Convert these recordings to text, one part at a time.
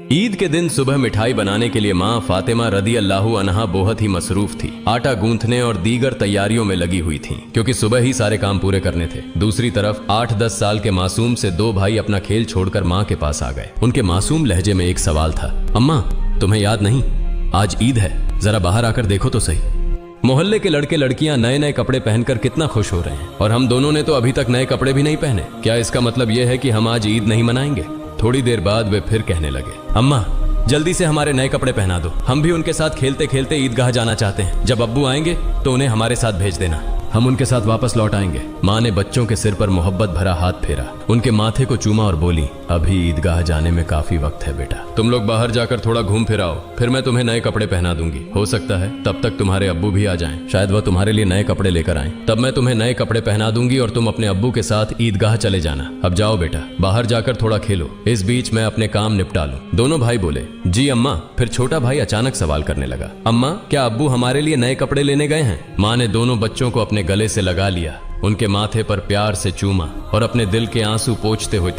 ईद के दिन सुबह मिठाई बनाने के लिए माँ फातिमा रदी अल्लाह अन्हा बहुत ही मसरूफ थी। आटा गूंथने और दीगर तैयारियों में लगी हुई थी क्योंकि सुबह ही सारे काम पूरे करने थे। दूसरी तरफ 8-10 साल के मासूम से दो भाई अपना खेल छोड़कर माँ के पास आ गए। उनके मासूम लहजे में एक सवाल था, अम्मा तुम्हें याद नहीं, आज ईद है, जरा बाहर आकर देखो तो सही। मोहल्ले के लड़के लड़कियां नए नए कपड़े पहनकर कितना खुश हो रहे हैं और हम दोनों ने तो अभी तक नए कपड़े भी नहीं पहने। क्या इसका मतलब यह है कि हम आज ईद नहीं मनाएंगे? थोड़ी देर बाद वे फिर कहने लगे, अम्मा जल्दी से हमारे नए कपड़े पहना दो, हम भी उनके साथ खेलते खेलते ईदगाह जाना चाहते हैं। जब अब्बू आएंगे तो उन्हें हमारे साथ भेज देना, हम उनके साथ वापस लौट आएंगे। माँ ने बच्चों के सिर पर मोहब्बत भरा हाथ फेरा, उनके माथे को चूमा और बोली, अभी ईदगाह जाने में काफी वक्त है बेटा, तुम लोग बाहर जाकर थोड़ा घूम फिर आओ, फिर मैं तुम्हें नए कपड़े पहना दूंगी। हो सकता है तब तक तुम्हारे अब्बू भी आ जाएं, शायद वह तुम्हारे लिए नए कपड़े लेकर आएं, तब मैं तुम्हें नए कपड़े पहना दूंगी और तुम अपने अब्बू के साथ ईदगाह चले जाना। अब जाओ बेटा, बाहर जाकर थोड़ा खेलो, इस बीच मैं अपने काम निपटा लूं। दोनों भाई बोले, जी अम्मा। फिर छोटा भाई अचानक सवाल करने लगा, अम्मा क्या अब्बू हमारे लिए नए कपड़े लेने गए हैं? माँ ने दोनों बच्चों को अपने गले से लगा लिया, उनके माथे पर प्यार से चूमा और अपने दिल के आंसू पोंछते हुए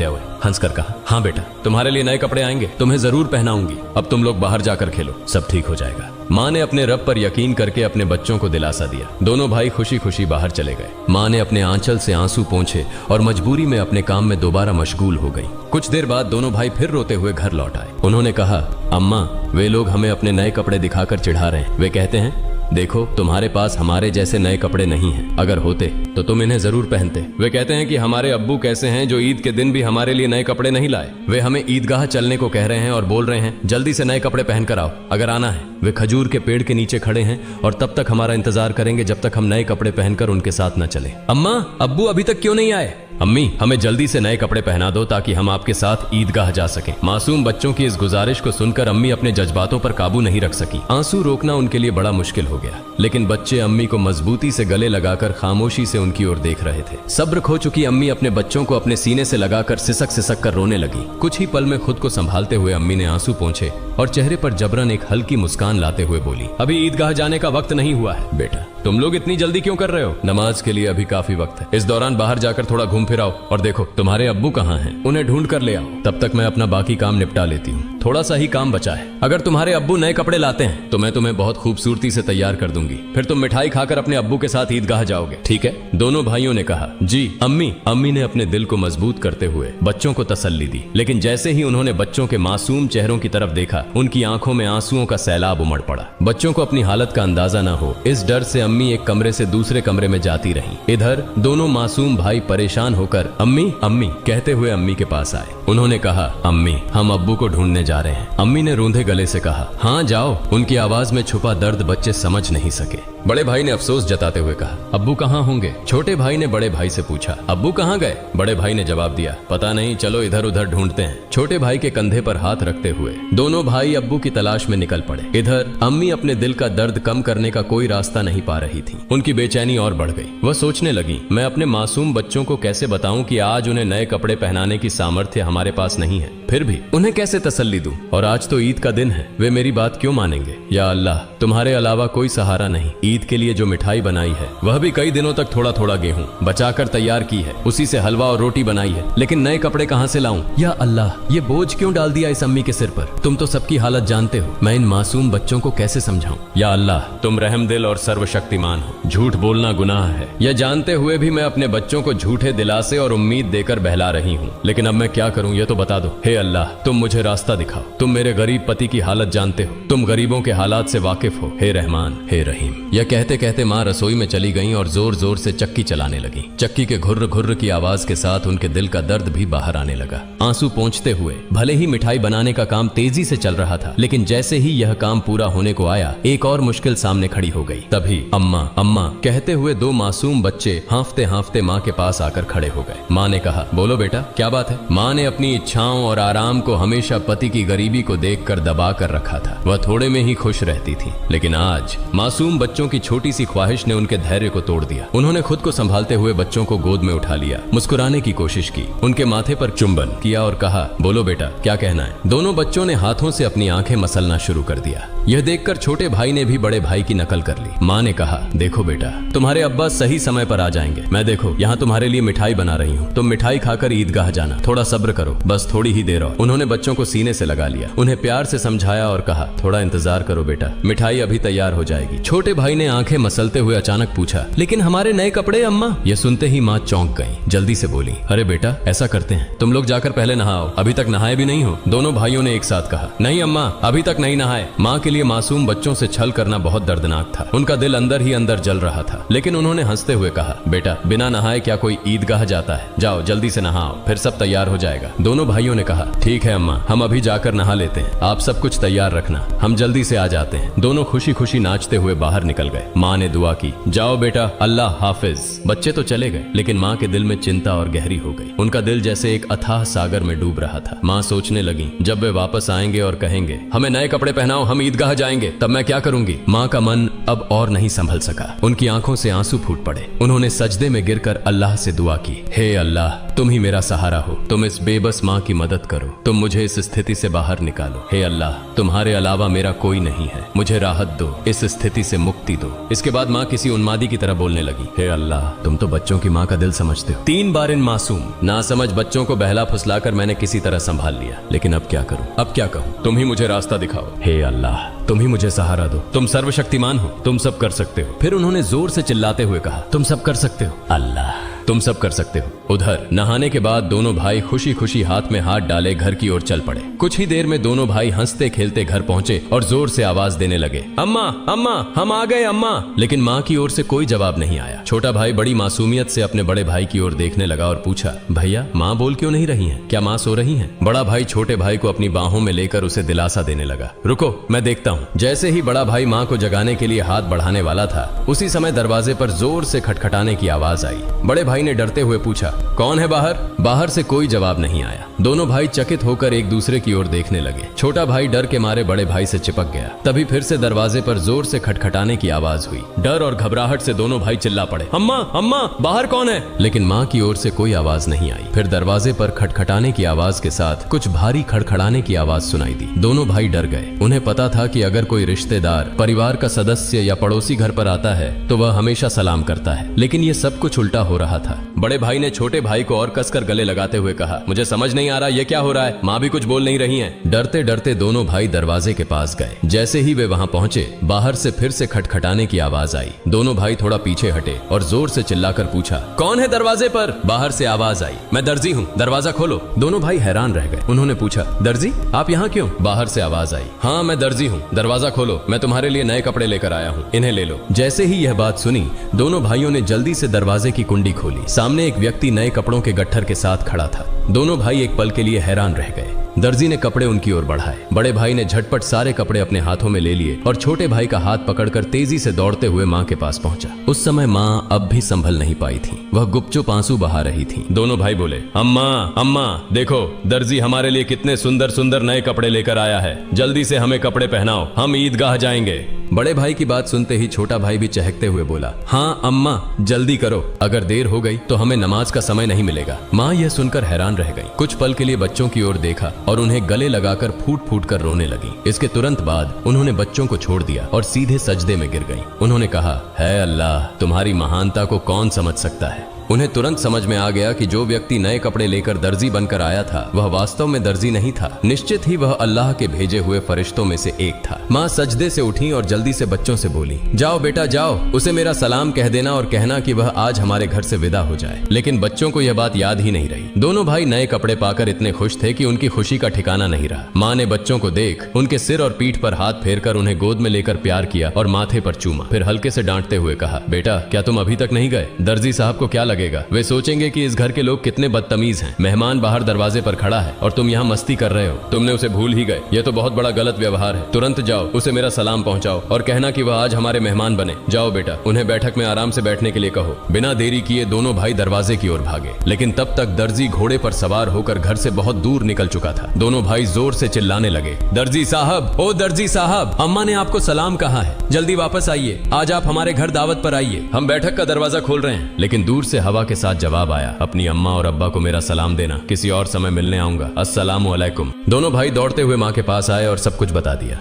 हंसकर कहा, हाँ बेटा तुम्हारे लिए नए कपड़े आएंगे, तुम्हें जरूर पहनाऊंगी, अब तुम लोग बाहर जाकर खेलो, सब ठीक हो जाएगा। माँ ने अपने रब पर यकीन करके अपने बच्चों को दिलासा दिया। दोनों भाई खुशी खुशी बाहर चले गए। माँ ने अपने आंचल से आंसू पोंछे और मजबूरी में अपने काम में दोबारा मशगूल हो गई। कुछ देर बाद दोनों भाई फिर रोते हुए घर लौट आए। उन्होंने कहा, अम्मा वे लोग हमें अपने नए कपड़े दिखाकर चिढ़ा रहे हैं। वे कहते हैं, देखो तुम्हारे पास हमारे जैसे नए कपड़े नहीं हैं, अगर होते तो तुम इन्हें जरूर पहनते। वे कहते हैं कि हमारे अब्बू कैसे हैं जो ईद के दिन भी हमारे लिए नए कपड़े नहीं लाए। वे हमें ईदगाह चलने को कह रहे हैं और बोल रहे हैं जल्दी से नए कपड़े पहनकर आओ, अगर आना है। वे खजूर के पेड़ के नीचे खड़े हैं और तब तक हमारा इंतजार करेंगे जब तक हम नए कपड़े पहनकर उनके साथ न चले। अम्मा अब्बू अभी तक क्यों नहीं आए? अम्मी हमें जल्दी से नए कपड़े पहना दो ताकि हम आपके साथ ईदगाह जा सकें। मासूम बच्चों की इस गुजारिश को सुनकर अम्मी अपने जज्बातों पर काबू नहीं रख सकी। आंसू रोकना उनके लिए बड़ा मुश्किल हो गया, लेकिन बच्चे अम्मी को मजबूती से गले लगाकर खामोशी से उनकी ओर देख रहे थे। सब्र खो चुकी अम्मी अपने बच्चों को अपने सीने से लगाकर सिसक सिसक कर रोने लगी। कुछ ही पल में खुद को संभालते हुए अम्मी ने आंसू पोंछे और चेहरे पर जबरन एक हल्की मुस्कान लाते हुए बोली, अभी ईदगाह जाने का वक्त नहीं हुआ है। बेटा तुम लोग इतनी जल्दी क्यों कर रहे हो? नमाज के लिए अभी काफी वक्त है। इस दौरान बाहर जाकर थोड़ा घूम फिर आओ और देखो तुम्हारे अब्बू कहाँ हैं, उन्हें ढूंढ कर ले आओ। तब तक मैं अपना बाकी काम निपटा लेती हूँ, थोड़ा सा ही काम बचा है। अगर तुम्हारे अब्बू नए कपड़े लाते हैं तो मैं तुम्हें बहुत खूबसूरती से तैयार कर दूंगी, फिर तुम मिठाई खाकर अपने अब्बू के साथ ईदगाह जाओगे, ठीक है? दोनों भाइयों ने कहा, जी अम्मी। अम्मी ने अपने दिल को मजबूत करते हुए बच्चों को तसल्ली दी, लेकिन जैसे ही उन्होंने बच्चों के मासूम चेहरों की तरफ देखा, उनकी आंखों में आंसुओं का सैलाब उमड़ पड़ा। बच्चों को अपनी हालत का अंदाजा न हो, इस डर से अम्मी एक कमरे से दूसरे कमरे में जाती रहीं। इधर दोनों मासूम भाई परेशान होकर अम्मी अम्मी कहते हुए अम्मी के पास आए। उन्होंने कहा, अम्मी हम अब्बू को ढूंढने जा रहे हैं। अम्मी ने रूंधे गले से कहा, हाँ जाओ। उनकी आवाज में छुपा दर्द बच्चे समझ नहीं सके। बड़े भाई ने अफसोस जताते हुए कहा, अब्बू कहाँ होंगे? छोटे भाई ने बड़े भाई से पूछा, अब्बू कहाँ गए? बड़े भाई ने जवाब दिया, पता नहीं, चलो इधर उधर ढूंढते हैं। छोटे भाई के कंधे पर हाथ रखते हुए दोनों भाई अब्बू की तलाश में निकल पड़े। इधर अम्मी अपने दिल का दर्द कम करने का कोई रास्ता नहीं पा रही थी। उनकी बेचैनी और बढ़ गई। वह सोचने लगी, मैं अपने मासूम बच्चों को कैसे बताऊं कि आज उन्हें नए कपड़े पहनाने की सामर्थ्य हमारे पास नहीं है, फिर भी उन्हें कैसे तसल्ली दूं? और आज तो ईद का दिन है, वे मेरी बात क्यों मानेंगे? या अल्लाह तुम्हारे अलावा कोई सहारा नहीं। ईद के लिए जो मिठाई बनाई है वह भी कई दिनों तक थोड़ा थोड़ा गेहूं बचाकर तैयार की है, उसी से हलवा और रोटी बनाई है, लेकिन नए कपड़े कहां से लाऊं? या अल्लाह ये बोझ क्यों डाल दिया इस अम्मी के सिर पर? तुम तो सबकी हालत जानते हो, मैं इन मासूम बच्चों को कैसे समझाऊं? या अल्लाह तुम रहमदिल और सर्वशक्तिमान हो, झूठ बोलना गुनाह है, यह जानते हुए भी मैं अपने बच्चों को झूठे दिलासे और उम्मीद देकर बहला रही हूँ, लेकिन अब मैं क्या करूँ ये तो बता दो। हे अल्लाह तुम मुझे रास्ता दिखाओ, तुम मेरे गरीब पति की हालत जानते हो, तुम गरीबों के हालात से वाकिफ हो, हे रहमान हे रहीम। यह कहते कहते माँ रसोई में चली गईं और जोर जोर से चक्की चलाने लगी। चक्की के घुर्र घुर्र की आवाज के साथ उनके दिल का दर्द भी बाहर आने लगा। आंसू पोंछते हुए भले ही मिठाई बनाने का काम तेजी से चल रहा था, लेकिन जैसे ही यह काम पूरा होने को आया, एक और मुश्किल सामने खड़ी हो गई। तभी अम्मा अम्मा कहते हुए दो मासूम बच्चे हांफते हांफते माँ के पास आकर खड़े हो गए। माँ ने कहा, बोलो बेटा क्या बात है? माँ ने अपनी इच्छाओं और आराम को हमेशा पति की गरीबी को देखकर दबा कर रखा था। वह थोड़े में ही खुश रहती थी, लेकिन आज मासूम बच्चों की छोटी सी ख्वाहिश ने उनके धैर्य को तोड़ दिया। उन्होंने खुद को संभालते हुए बच्चों को गोद में उठा लिया, मुस्कुराने की कोशिश की, उनके माथे पर चुंबन किया और कहा, बोलो बेटा क्या कहना है? दोनों बच्चों ने हाथों से अपनी आंखें मसलना शुरू कर दिया। यह देखकर छोटे भाई ने भी बड़े भाई की नकल कर ली। माँ ने कहा, देखो बेटा तुम्हारे अब्बा सही समय पर आ जाएंगे। मैं देखो यहाँ तुम्हारे लिए मिठाई बना रही हूँ, तुम मिठाई खाकर ईदगाह जाना, थोड़ा सब्र करो, बस थोड़ी ही देर देर और। उन्होंने बच्चों को सीने से लगा लिया, उन्हें प्यार से समझाया और कहा, थोड़ा इंतजार करो बेटा, मिठाई अभी तैयार हो जाएगी। छोटे भाई ने आंखें मसलते हुए अचानक पूछा, लेकिन हमारे नए कपड़े अम्मा? यह सुनते ही माँ चौंक गई, जल्दी से बोली, अरे बेटा ऐसा करते हैं, तुम लोग जाकर पहले नहाओ, अभी तक नहाए भी नहीं हो। दोनों भाइयों ने एक साथ कहा, नहीं अम्मा, अभी तक नहीं नहाए। माँ के लिए मासूम बच्चों से छल करना बहुत दर्दनाक था, उनका दिल अंदर ही अंदर जल रहा था। लेकिन उन्होंने हंसते हुए कहा, बेटा बिना नहाए क्या कोई ईदगाह जाता है, जाओ जल्दी से नहाओ, फिर सब तैयार हो जाएगा। दोनों भाइयों ने कहा, ठीक है अम्मा, हम अभी जाकर नहा लेते हैं, आप सब कुछ तैयार रखना, हम जल्दी से आ जाते हैं। दोनों खुशी खुशी नाचते हुए बाहर निकल गए। माँ ने दुआ की, जाओ बेटा, अल्लाह हाफिज। बच्चे तो चले गए, लेकिन माँ के दिल में चिंता और गहरी हो गई। उनका दिल जैसे एक अथाह सागर में डूब रहा था। माँ सोचने लगी, जब वे वापस आएंगे और कहेंगे, हमें नए कपड़े पहनाओ, हम ईदगाह जाएंगे, तब मैं क्या करूंगी। माँ का मन अब और नहीं संभल सका, उनकी आंखों से आंसू फूट पड़े। उन्होंने सजदे में गिरकर अल्लाह से दुआ की, हे अल्लाह, तुम ही मेरा सहारा हो, तुम इस बेबस माँ की मदद करो, तुम मुझे इस स्थिति से बाहर निकालो। हे अल्लाह, तुम्हारे अलावा मेरा कोई नहीं है, मुझे राहत दो, इस स्थिति से मुक्ति दो। इसके बाद माँ किसी उन्मादी की तरह बोलने लगी, हे अल्लाह, तुम तो बच्चों की माँ का दिल समझते हो। 3 बार इन मासूम नासमझ बच्चों को बहला फुसलाकर मैंने किसी तरह संभाल लिया, लेकिन अब क्या करूं, अब क्या कहूं। तुम ही मुझे रास्ता दिखाओ, हे अल्लाह, तुम ही मुझे सहारा दो, तुम सर्वशक्तिमान हो, तुम सब कर सकते हो। फिर उन्होंने जोर से चिल्लाते हुए कहा, तुम सब कर सकते हो अल्लाह, तुम सब कर सकते हो। उधर नहाने के बाद दोनों भाई खुशी खुशी हाथ में हाथ डाले घर की ओर चल पड़े। कुछ ही देर में दोनों भाई हंसते खेलते घर पहुंचे और जोर से आवाज देने लगे, अम्मा अम्मा, हम आ गए अम्मा। लेकिन माँ की ओर से कोई जवाब नहीं आया। छोटा भाई बड़ी मासूमियत से अपने बड़े भाई की ओर देखने लगा और पूछा, भैया माँ बोल क्यों नहीं रही हैं? क्या माँ सो रही हैं? बड़ा भाई छोटे भाई को अपनी बाहों में लेकर उसे दिलासा देने लगा, रुको मैं देखता हूँ। जैसे ही बड़ा भाई माँ को जगाने के लिए हाथ बढ़ाने वाला था, उसी समय दरवाजे पर जोर से खटखटाने की आवाज आई। बड़े भाई ने डरते हुए पूछा, कौन है बाहर? बाहर से कोई जवाब नहीं आया। दोनों भाई चकित होकर एक दूसरे की ओर देखने लगे। छोटा भाई डर के मारे बड़े भाई से चिपक गया। तभी फिर से दरवाजे पर जोर से खटखटाने की आवाज हुई। डर और घबराहट से दोनों भाई चिल्ला पड़े, अम्मा अम्मा, बाहर कौन है? लेकिन माँ की ओर से कोई आवाज नहीं आई। फिर दरवाजे पर खटखटाने की आवाज के साथ कुछ भारी खड़खड़ाने की आवाज सुनाई दी। दोनों भाई डर गए। उन्हें पता था कि अगर कोई रिश्तेदार, परिवार का सदस्य या पड़ोसी घर पर आता है तो वह हमेशा सलाम करता है, लेकिन ये सब कुछ उल्टा हो रहा था। बड़े भाई ने छोटे भाई को और कसकर गले लगाते हुए कहा, मुझे समझ नहीं आ रहा ये क्या हो रहा है, माँ भी कुछ बोल नहीं रही हैं। डरते डरते दोनों भाई दरवाजे के पास गए। जैसे ही वे वहां पहुंचे, बाहर से फिर से खटखटाने की आवाज आई। दोनों भाई थोड़ा पीछे हटे और जोर से चिल्लाकर पूछा, कौन है दरवाजे पर? बाहर से आवाज आई, मैं दर्जी हूँ, दरवाजा खोलो। दोनों भाई हैरान रह गए। उन्होंने पूछा, दर्जी आप यहाँ क्यों? बाहर से आवाज आई, हाँ मैं दर्जी हूँ, दरवाजा खोलो, मैं तुम्हारे लिए नए कपड़े लेकर आया हूँ, इन्हें ले लो। जैसे ही यह बात सुनी, दोनों भाइयों ने जल्दी से दरवाजे की कुंडी खोली। सामने एक व्यक्ति नए कपड़ों के गट्ठर के साथ खड़ा था। दोनों भाई एक पल के लिए हैरान रह गए। दर्जी ने कपड़े उनकी ओर बढ़ाए। बड़े भाई ने झटपट सारे कपड़े अपने हाथों में ले लिए और छोटे भाई का हाथ पकड़कर तेजी से दौड़ते हुए माँ के पास पहुंचा। उस समय माँ अब भी संभल नहीं पाई थी, वह गुपचुप आंसू बहा रही थी। दोनों भाई बोले, अम्मा अम्मा, देखो दर्जी हमारे लिए कितने सुंदर सुंदर नए कपड़े लेकर आया है, जल्दी से हमें कपड़े पहनाओ, हम ईदगाह जाएंगे। बड़े भाई की बात सुनते ही छोटा भाई भी चहकते हुए बोला, हाँ अम्मा जल्दी करो, अगर देर हो गई तो हमें नमाज का समय नहीं मिलेगा। माँ यह सुनकर हैरान रह गई। कुछ पल के लिए बच्चों की ओर देखा और उन्हें गले लगाकर फूट फूट कर रोने लगी। इसके तुरंत बाद उन्होंने बच्चों को छोड़ दिया और सीधे सजदे में गिर गईं। उन्होंने कहा, है अल्लाह, तुम्हारी महानता को कौन समझ सकता है। उन्हें तुरंत समझ में आ गया कि जो व्यक्ति नए कपड़े लेकर दर्जी बनकर आया था वह वास्तव में दर्जी नहीं था, निश्चित ही वह अल्लाह के भेजे हुए फरिश्तों में से एक था। माँ सजदे से उठी और जल्दी से बच्चों से बोली, जाओ बेटा जाओ, उसे मेरा सलाम कह देना और कहना कि वह आज हमारे घर से विदा हो जाए। लेकिन बच्चों को यह बात याद ही नहीं रही। दोनों भाई नए कपड़े पाकर इतने खुश थे कि उनकी खुशी का ठिकाना नहीं रहा। माँ ने बच्चों को देख उनके सिर और पीठ पर हाथ फेरकर उन्हें गोद में लेकर प्यार किया और माथे पर चूमा। फिर हल्के से डांटते हुए कहा, बेटा क्या तुम अभी तक नहीं गए? दर्जी साहब को क्या लगेगा? वे सोचेंगे कि इस घर के लोग कितने बदतमीज हैं। मेहमान बाहर दरवाजे पर खड़ा है और तुम यहाँ मस्ती कर रहे हो। तुमने उसे भूल ही गए, यह तो बहुत बड़ा गलत व्यवहार है। तुरंत जाओ, उसे मेरा सलाम पहुंचाओ और कहना कि वह आज हमारे मेहमान बने। जाओ बेटा, उन्हें बैठक में आराम से बैठने के लिए कहो। बिना देरी किए दोनों भाई दरवाजे की ओर भागे, लेकिन तब तक दर्जी घोड़े पर सवार होकर घर से बहुत दूर निकल चुका था। दोनों भाई जोर से चिल्लाने लगे, दर्जी साहब, ओ दर्जी साहब, अम्मा ने आपको सलाम कहा है, जल्दी वापस आइए, आज आप हमारे घर दावत पर आइए, हम बैठक का दरवाजा खोल रहे हैं। लेकिन दूर से हवा के साथ जवाब आया, अपनी अम्मा और अब्बा को मेरा सलाम देना, किसी और समय मिलने आऊंगा, अस्सलामु अलैकुम। दोनों भाई दौड़ते हुए माँ के पास आए और सब कुछ बता दिया।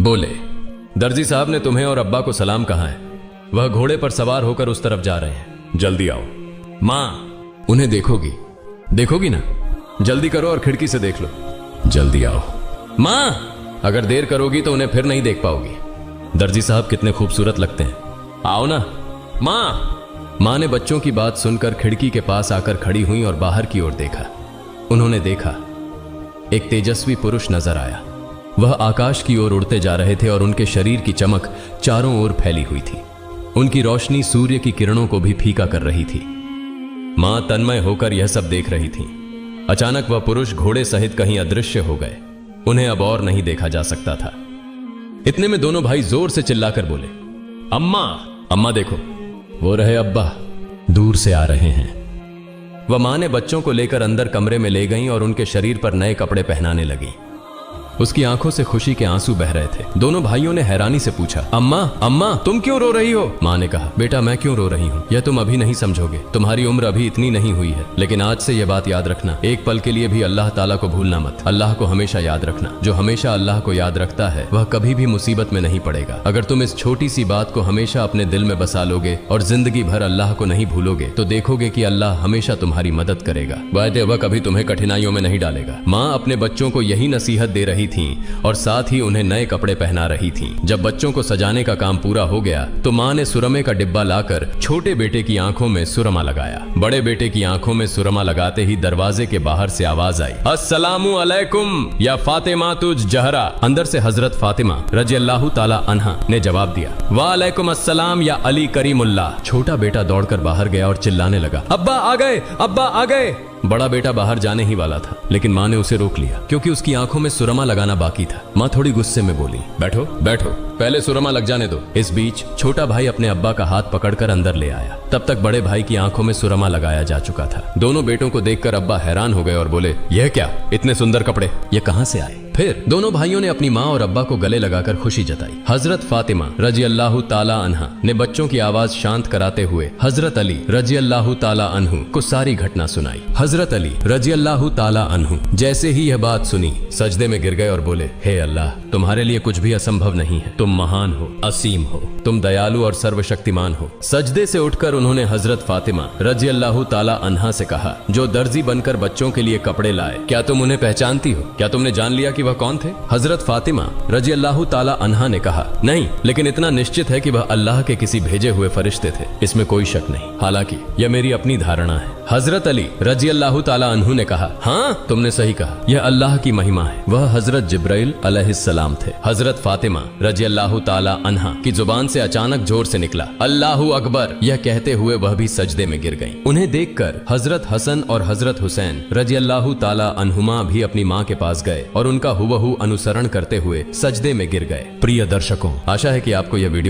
बोले, दर्जी साहब ने तुम्हें और अब्बा को सलाम कहा है, वह घोड़े पर सवार होकर उस तरफ जा रहे हैं, जल्दी आओ। माँ, उन्हें देखोगी ना? जल्दी करो और खिड़की से देख लो। जल्दी आओ। माँ, अगर देर करोगी तो उन्हें फिर नहीं देख पाओगी। दर्जी साहब कितने खूबसूरत लगते हैं, आओ ना। माँ ने बच्चों की बात सुनकर खिड़की के पास आकर खड़ी हुई और बाहर की ओर देखा। उन्होंने देखा एक तेजस्वी पुरुष नजर आया। वह आकाश की ओर उड़ते जा रहे थे और उनके शरीर की चमक चारों ओर फैली हुई थी। उनकी रोशनी सूर्य की किरणों को भी फीका कर रही थी। मां तन्मय होकर यह सब देख रही थी। अचानक वह पुरुष घोड़े सहित कहीं अदृश्य हो गए। उन्हें अब और नहीं देखा जा सकता था। इतने में दोनों भाई जोर से चिल्लाकर बोले, अम्मा, अम्मा देखो, वो रहे अब्बा, दूर से आ रहे हैं। वह मां ने बच्चों को लेकर अंदर कमरे में ले गईं और उनके शरीर पर नए कपड़े पहनाने लगी। उसकी आंखों से खुशी के आंसू बह रहे थे। दोनों भाइयों ने हैरानी से पूछा, अम्मा, अम्मा, तुम क्यों रो रही हो? मां ने कहा, बेटा मैं क्यों रो रही हूँ यह तुम अभी नहीं समझोगे। तुम्हारी उम्र अभी इतनी नहीं हुई है, लेकिन आज से यह बात याद रखना, एक पल के लिए भी अल्लाह ताला को भूलना मत। अल्लाह को हमेशा याद रखना। जो हमेशा अल्लाह को याद रखता है वह कभी भी मुसीबत में नहीं पड़ेगा। अगर तुम इस छोटी सी बात को हमेशा अपने दिल में बसा लोगे और जिंदगी भर अल्लाह को नहीं भूलोगे तो देखोगे कि अल्लाह हमेशा तुम्हारी मदद करेगा। वह कभी तुम्हें कठिनाइयों में नहीं डालेगा। माँ अपने बच्चों को यही नसीहत दे रही थी और साथ ही उन्हें नए कपड़े पहना रही थी। जब बच्चों को सजाने का काम पूरा हो गया तो मां ने सुरमे का डिब्बा लाकर छोटे बेटे की आंखों में सुरमा लगाया। बड़े बेटे की आंखों में सुरमा लगाते ही दरवाजे के बाहर से आवाज आई, अस्सलामु अलैकुम या फातिमा तुज जहरा। अंदर से हजरत फातिमा रजी अल्लाह ताला अन्हा ने जवाब दिया, वालेकुम अस्सलाम या अली करीमुल्लाह। छोटा बेटा दौड़कर बाहर गया और चिल्लाने लगा, अब्बा आ गए, अब्बा आ गए। बड़ा बेटा बाहर जाने ही वाला था, लेकिन मां ने उसे रोक लिया क्योंकि उसकी आंखों में सुरमा लगाना बाकी था। मां थोड़ी गुस्से में बोली, बैठो बैठो, पहले सुरमा लग जाने दो। इस बीच छोटा भाई अपने अब्बा का हाथ पकड़कर अंदर ले आया। तब तक बड़े भाई की आंखों में सुरमा लगाया जा चुका था। दोनों बेटों को देखकर अब्बा हैरान हो गए और बोले, यह क्या, इतने सुंदर कपड़े ये कहां से आए? फिर दोनों भाइयों ने अपनी माँ और अब्बा को गले लगाकर खुशी जताई। हजरत फातिमा रजी अल्लाह ताला अन्हा ने बच्चों की आवाज शांत कराते हुए हजरत अली रजी अल्लाह ताला अन्हु को सारी घटना सुनाई। हजरत अली रजी अल्लाह ताला अन्हु जैसे ही यह बात सुनी सजदे में गिर गए और बोले, हे अल्लाह, तुम्हारे लिए कुछ भी असंभव नहीं है। तुम महान हो, असीम हो, तुम दयालु और सर्वशक्तिमान हो। सजदे से उठकर उन्होंने हजरत फातिमा रजी अल्लाह ताला अन्हा से कहा, जो दर्जी बनकर बच्चों के लिए कपड़े लाए, क्या तुम उन्हें पहचानती हो? क्या तुमने जान लिया कि वह कौन थे? हजरत फातिमा रजी अल्लाह ताला अन्हा ने कहा, नहीं, लेकिन इतना निश्चित है कि वह अल्लाह के किसी भेजे हुए फरिश्ते थे, इसमें कोई शक नहीं। हालांकि यह मेरी अपनी धारणा है। हजरत अली रजी अल्लाह ताला अन्हु ने कहा, हाँ तुमने सही कहा, यह अल्लाह की महिमा है। वह हजरत जिब्राइल अलैहिस्सलाम थे। हजरत फातिमा रजी अल्लाह ताला अन्हा की जुबान से अचानक जोर से निकला, अल्लाहु अकबर। यह कहते हुए वह भी सजदे में गिर गईं। उन्हें देखकर हजरत हसन और हजरत हुसैन रजी अल्लाह ताला अन्हुमा भी अपनी माँ के पास गए और उनका हुबहू अनुसरण करते हुए सजदे में गिर गए। प्रिय दर्शकों, आशा है कि आपको यह वीडियो